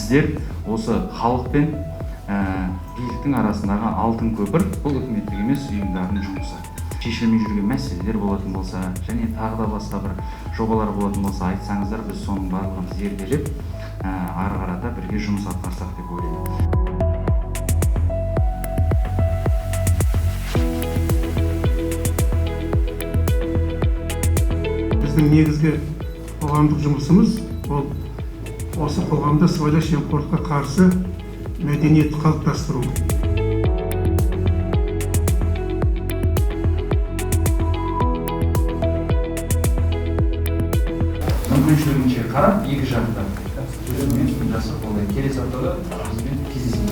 сіздер осы халықпен биліктің арасындағы алтын көпір, бұл үкіметтік емес ұйымдардың жұмысы. Шешілмей жүрген мәселелер болатын болса, және тағы да басқа бір жобалар болатын болса, айтсаңыздар, біз соның барлығын зерделеп, ары қарата бірге жұмыс атқарсақ деп ойлаймын. Біздің негізгі қоғамдық жұмысымыз ол осы қоғамда сыбайлас жемқорлыққа қарсы мәдениет қалыптастыру. Мүмкіншілігінше қарап, екі жақта жасап қолдай келесі аптада бізбен кездесеміз.